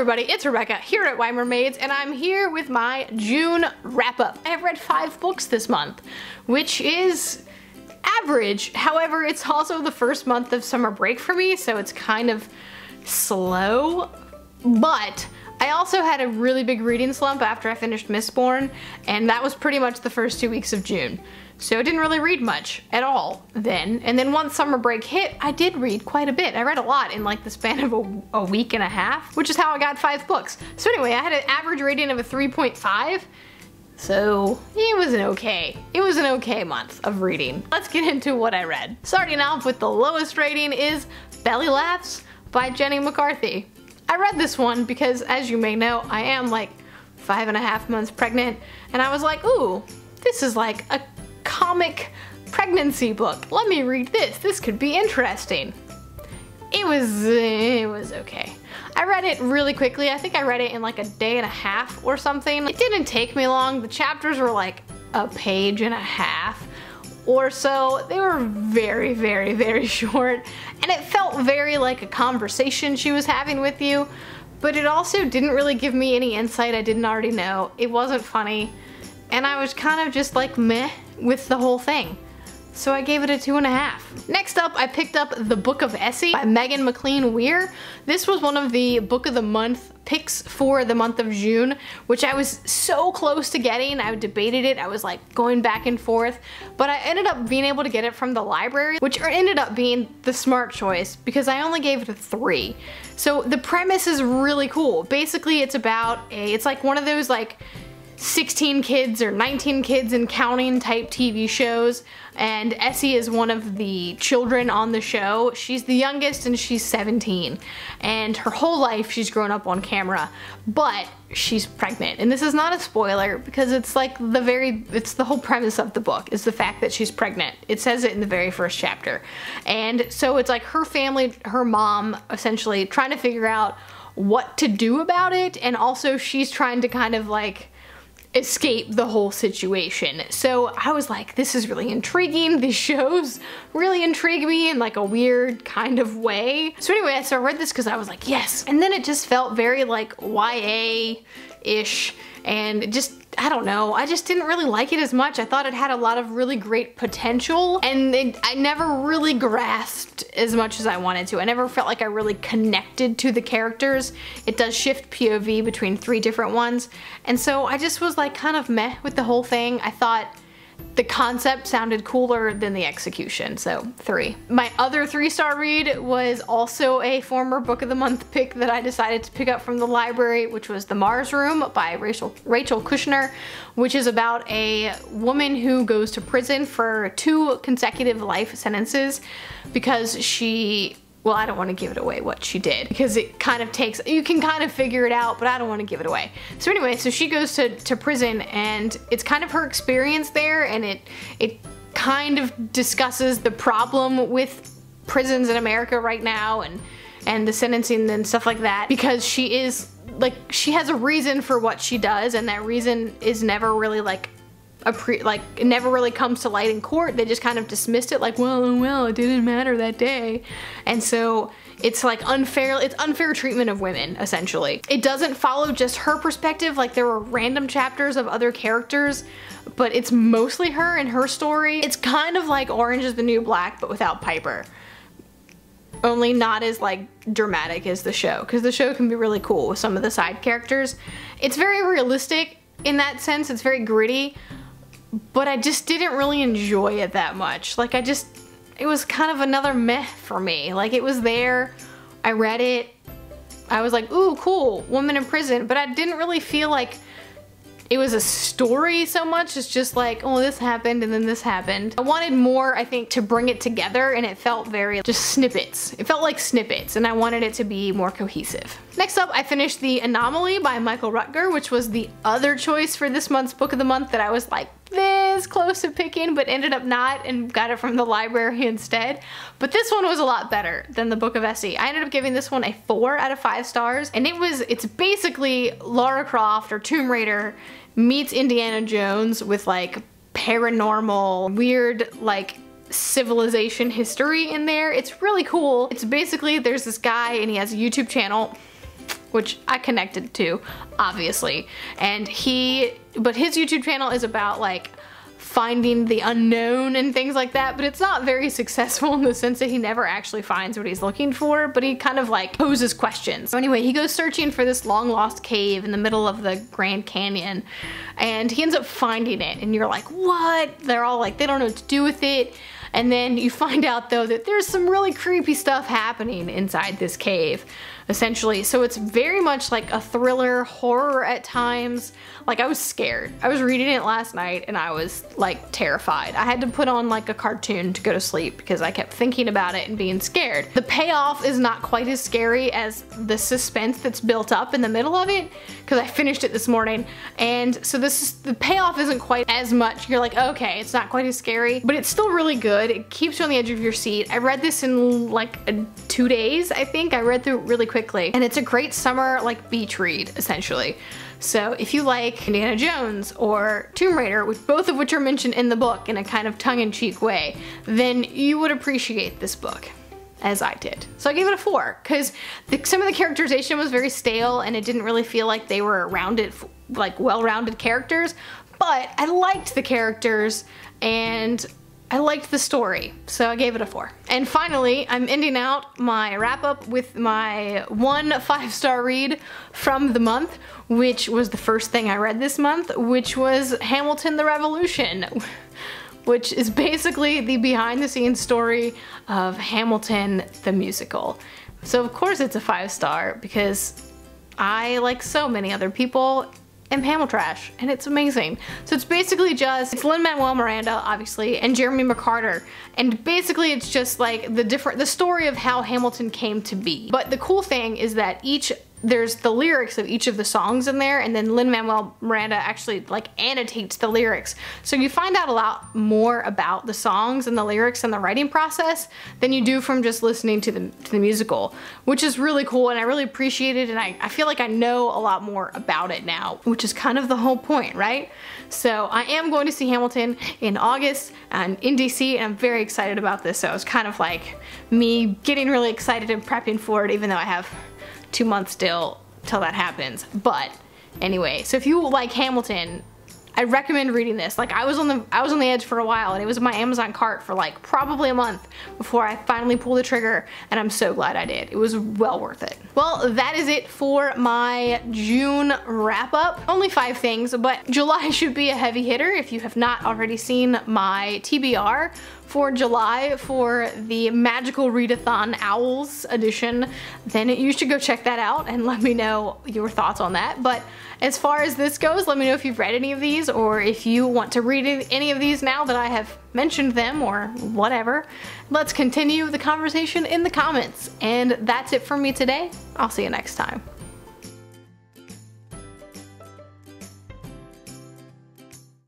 everybody, it's Rebecca here at Weir Mermaids, and I'm here with my June wrap-up. I have read 5 books this month, which is average. However, it's also the first month of summer break for me, so it's kind of slow. But I also had a really big reading slump after I finished Mistborn, and that was pretty much the first 2 weeks of June. So I didn't really read much at all then. And then once summer break hit, I did read quite a bit. I read a lot in like the span of a week and a half, which is how I got 5 books. So anyway, I had an average rating of a 3.5. So it was an okay month of reading. Let's get into what I read. Starting off with the lowest rating is Belly Laughs by Jenny McCarthy. I read this one because, as you may know, I am like 5.5 months pregnant, and I was like, ooh, this is like a comic pregnancy book. Let me read this. This could be interesting. It was okay. I read it really quickly. I think I read it in like a day and a half or something. It didn't take me long. The chapters were like a page and a half or so. They were very, very, very short, and it felt very like a conversation she was having with you, but it also didn't really give me any insight I didn't already know. It wasn't funny, and I was kind of just like meh with the whole thing. So I gave it a 2.5. Next up, I picked up The Book of Essie by Meghan, MacLean, Weir. This was one of the Book of the Month picks for the month of June, which I was so close to getting. I debated it. I was like going back and forth, but I ended up being able to get it from the library, which ended up being the smart choice because I only gave it a 3. So the premise is really cool. Basically, it's about it's like one of those like 16 kids or 19 kids and counting type TV shows, and Essie is one of the children on the show. She's the youngest and she's 17, and her whole life she's grown up on camera, but she's pregnant. And this is not a spoiler because it's like it's the whole premise of the book is the fact that she's pregnant. It says it in the very first chapter. And so it's like her family, her mom essentially trying to figure out what to do about it, and also she's trying to kind of like escape the whole situation. So I was like, this is really intriguing. These shows really intrigue me in like a weird kind of way. So anyway, so I read this because I was like, yes. And then it just felt very like YA-ish, and just, I don't know, I just didn't really like it as much. I thought it had a lot of really great potential, and I never really grasped as much as I wanted to. I never felt like I really connected to the characters. It does shift POV between 3 different ones, and so I just was like kind of meh with the whole thing. I thought the concept sounded cooler than the execution, so 3. My other 3-star read was also a former Book of the Month pick that I decided to pick up from the library, which was The Mars Room by Rachel Kushner, which is about a woman who goes to prison for 2 consecutive life sentences because she, well, I don't want to give it away what she did because it kind of takes, you can kind of figure it out, but I don't want to give it away. So anyway, so she goes to prison, and it's kind of her experience there, and it kind of discusses the problem with prisons in America right now and the sentencing and stuff like that, because she is like, she has a reason for what she does, and that reason is never really like it never really comes to light in court. They just kind of dismissed it like, well, it didn't matter that day. And so it's like it's unfair treatment of women, essentially. It doesn't follow just her perspective, like there were random chapters of other characters, but it's mostly her and her story. It's kind of like Orange is the New Black, but without Piper. Only not as like dramatic as the show, because the show can be really cool with some of the side characters. It's very realistic in that sense. It's very gritty, but I just didn't really enjoy it that much. Like it was kind of another meh for me. Like it was there, I read it, I was like, ooh, cool, woman in prison, but I didn't really feel like it was a story so much. It's just like, oh, this happened and then this happened. I wanted more, I think, to bring it together, and it felt very just snippets. It felt like snippets, and I wanted it to be more cohesive. Next up, I finished The Anomaly by Rutger, which was the other choice for this month's Book of the Month that I was like this close to picking, but ended up not and got it from the library instead. But this one was a lot better than the Book of Essie. I ended up giving this one a 4 out of 5 stars, and it's basically Lara Croft or Tomb Raider meets Indiana Jones with like paranormal, weird, like civilization history in there. It's really cool. It's basically, there's this guy and he has a YouTube channel. which I connected to, obviously. And but his YouTube channel is about like finding the unknown and things like that, but it's not very successful in the sense that he never actually finds what he's looking for, but he kind of like poses questions. So anyway, he goes searching for this long lost cave in the middle of the Grand Canyon, and he ends up finding it, and you're like, what? They're all like, they don't know what to do with it. And then you find out though that there's some really creepy stuff happening inside this cave, essentially. So it's very much like a thriller, horror at times. Like, I was scared. I was reading it last night and I was like terrified. I had to put on like a cartoon to go to sleep because I kept thinking about it and being scared. The payoff is not quite as scary as the suspense that's built up in the middle of it, because I finished it this morning. And so the payoff isn't quite as much. You're like, okay, it's not quite as scary, but it's still really good. It keeps you on the edge of your seat. I read this in like 2 days, I think. I read through it really quickly, and it's a great summer like beach read, essentially. So if you like Indiana Jones or Tomb Raider, both of which are mentioned in the book in a kind of tongue-in-cheek way, then you would appreciate this book, as I did. So I gave it a 4, because some of the characterization was very stale and it didn't really feel like they were rounded, like well-rounded characters, but I liked the characters and I liked the story, so I gave it a 4. And finally, I'm ending out my wrap-up with my one 5-star read from the month, which was the first thing I read this month, which was Hamilton the Revolution, which is basically the behind-the-scenes story of Hamilton the musical. So of course it's a 5-star, because I, like so many other people, am Hamiltrash, and it's amazing. So it's basically just, it's Lin-Manuel Miranda, obviously, and Jeremy McCarter, and basically it's just like the story of how Hamilton came to be. But the cool thing is that there's the lyrics of each of the songs in there, and then Lin-Manuel Miranda actually like annotates the lyrics. So you find out a lot more about the songs and the lyrics and the writing process than you do from just listening to the musical, which is really cool, and I really appreciate it, and I feel like I know a lot more about it now, which is kind of the whole point, right? So I am going to see Hamilton in August and in DC, and I'm very excited about this. So it's kind of like me getting really excited and prepping for it, even though I have 2 months still till that happens. But anyway, so if you like Hamilton, I recommend reading this. Like, I was on the edge for a while, and it was in my Amazon cart for like probably a month before I finally pulled the trigger, and I'm so glad I did. It was well worth it. Well, that is it for my June wrap up. Only 5 things, but July should be a heavy hitter. If you have not already seen my TBR for July for the Magical Readathon Owls edition, then you should go check that out and let me know your thoughts on that. But as far as this goes, let me know if you've read any of these, or if you want to read any of these now that I have mentioned them, or whatever. Let's continue the conversation in the comments. And that's it for me today. I'll see you next time.